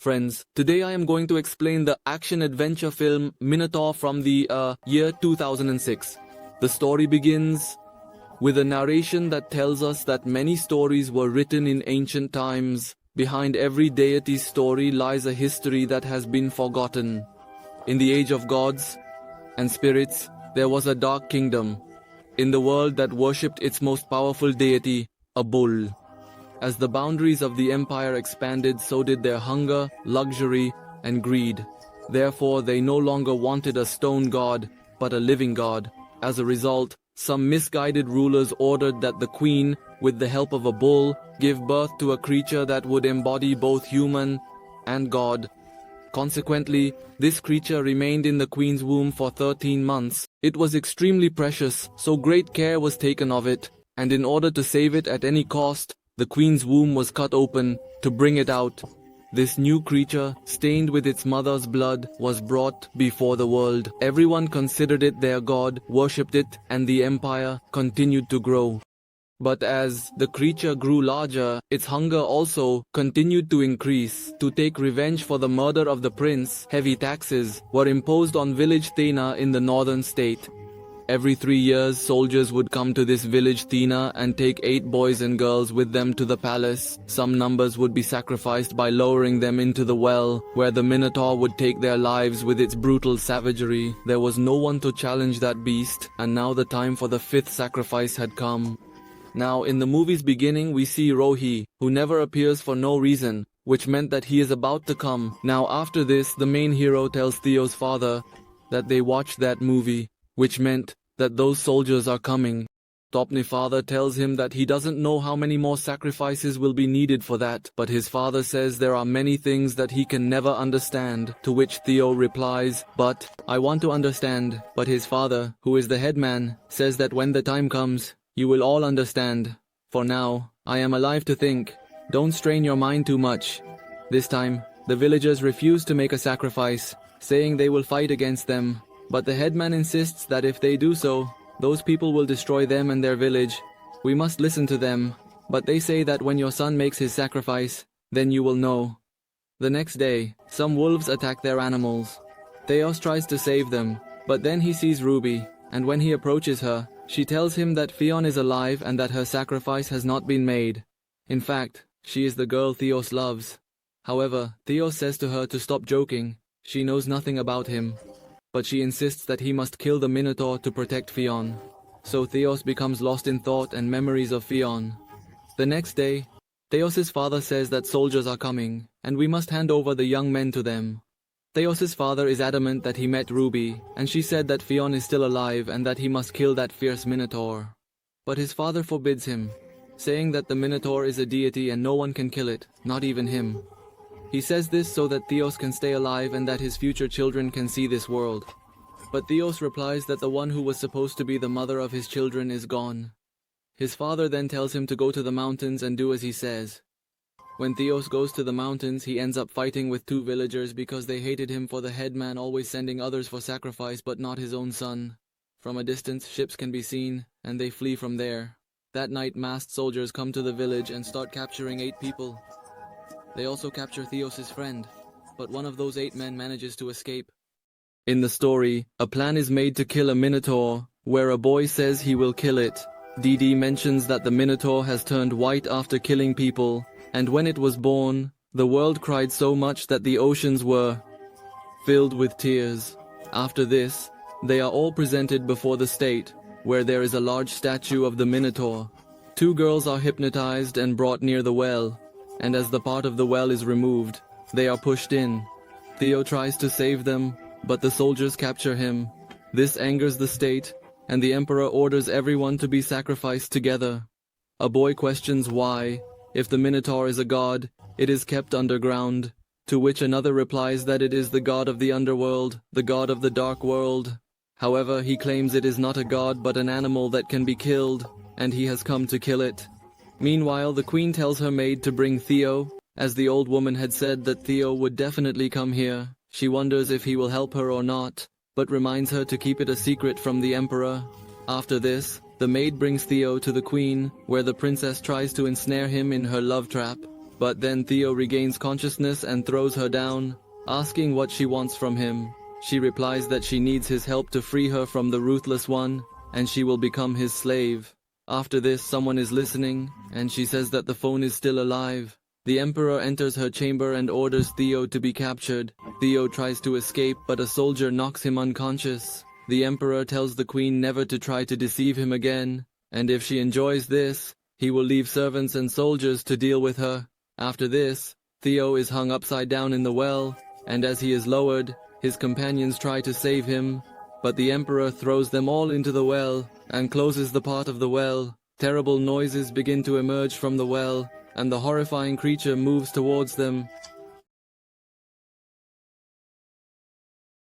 Friends, today I am going to explain the action-adventure film Minotaur from the year 2006. The story begins with a narration that tells us that many stories were written in ancient times. Behind every deity's story lies a history that has been forgotten. In the age of gods and spirits, there was a dark kingdom in the world that worshipped its most powerful deity, a bull. As the boundaries of the empire expanded, so did their hunger, luxury, and greed. Therefore, they no longer wanted a stone god, but a living god. As a result, some misguided rulers ordered that the queen, with the help of a bull, give birth to a creature that would embody both human and god. Consequently, this creature remained in the queen's womb for 13 months. It was extremely precious, so great care was taken of it, and in order to save it at any cost, the queen's womb was cut open to bring it out. This new creature, stained with its mother's blood, was brought before the world. Everyone considered it their god, worshipped it, and the empire continued to grow. But as the creature grew larger, its hunger also continued to increase. To take revenge for the murder of the prince, heavy taxes were imposed on village Thena in the northern state. Every 3 years, soldiers would come to this village Thena and take 8 boys and girls with them to the palace. Some numbers would be sacrificed by lowering them into the well, where the Minotaur would take their lives with its brutal savagery. There was no one to challenge that beast, and now the time for the 5th sacrifice had come. Now, in the movie's beginning, we see Rohi, who never appears for no reason, which meant that he is about to come. Now, after this, the main hero tells Theo's father that they watched that movie, which meant that those soldiers are coming. Topney father tells him that he doesn't know how many more sacrifices will be needed for that, but his father says there are many things that he can never understand, to which Theo replies, "But I want to understand." But his father, who is the headman, says that when the time comes, you will all understand. For now, I am alive to think. Don't strain your mind too much. This time, the villagers refuse to make a sacrifice, saying they will fight against them. But the headman insists that if they do so, those people will destroy them and their village. We must listen to them, but they say that when your son makes his sacrifice, then you will know. The next day, some wolves attack their animals. Theos tries to save them, but then he sees Ruby, and when he approaches her, she tells him that Fion is alive and that her sacrifice has not been made. In fact, she is the girl Theos loves. However, Theos says to her to stop joking. She knows nothing about him, but she insists that he must kill the Minotaur to protect Fion. So Theos becomes lost in thought and memories of Fion. The next day, Theos's father says that soldiers are coming, and we must hand over the young men to them. Theos's father is adamant that he met Ruby, and she said that Fion is still alive and that he must kill that fierce Minotaur. But his father forbids him, saying that the Minotaur is a deity and no one can kill it, not even him. He says this so that Theos can stay alive and that his future children can see this world. But Theos replies that the one who was supposed to be the mother of his children is gone. His father then tells him to go to the mountains and do as he says. When Theos goes to the mountains, he ends up fighting with 2 villagers because they hated him for the headman always sending others for sacrifice but not his own son. From a distance, ships can be seen, and they flee from there. That night, masked soldiers come to the village and start capturing 8 people. They also capture Theos's friend, but one of those 8 men manages to escape. In the story, a plan is made to kill a Minotaur, where a boy says he will kill it. Dee mentions that the Minotaur has turned white after killing people, and when it was born, the world cried so much that the oceans were filled with tears. After this, they are all presented before the state, where there is a large statue of the Minotaur. 2 girls are hypnotized and brought near the well, and as the part of the well is removed, they are pushed in. Theo tries to save them, but the soldiers capture him. This angers the state, and the emperor orders everyone to be sacrificed together. A boy questions why, if the Minotaur is a god, it is kept underground, to which another replies that it is the god of the underworld, the god of the dark world. However, he claims it is not a god but an animal that can be killed, and he has come to kill it. Meanwhile, the queen tells her maid to bring Theo, as the old woman had said that Theo would definitely come here. She wonders if he will help her or not, but reminds her to keep it a secret from the emperor. After this, the maid brings Theo to the queen, where the princess tries to ensnare him in her love trap. But then Theo regains consciousness and throws her down, asking what she wants from him. She replies that she needs his help to free her from the ruthless one, and she will become his slave. After this, someone is listening, and she says that the phone is still alive. The Emperor enters her chamber and orders Theo to be captured. Theo tries to escape, but a soldier knocks him unconscious. The Emperor tells the Queen never to try to deceive him again, and if she enjoys this, he will leave servants and soldiers to deal with her. After this, Theo is hung upside down in the well, and as he is lowered, his companions try to save him, but the Emperor throws them all into the well and closes the part of the well. Terrible noises begin to emerge from the well, and the horrifying creature moves towards them.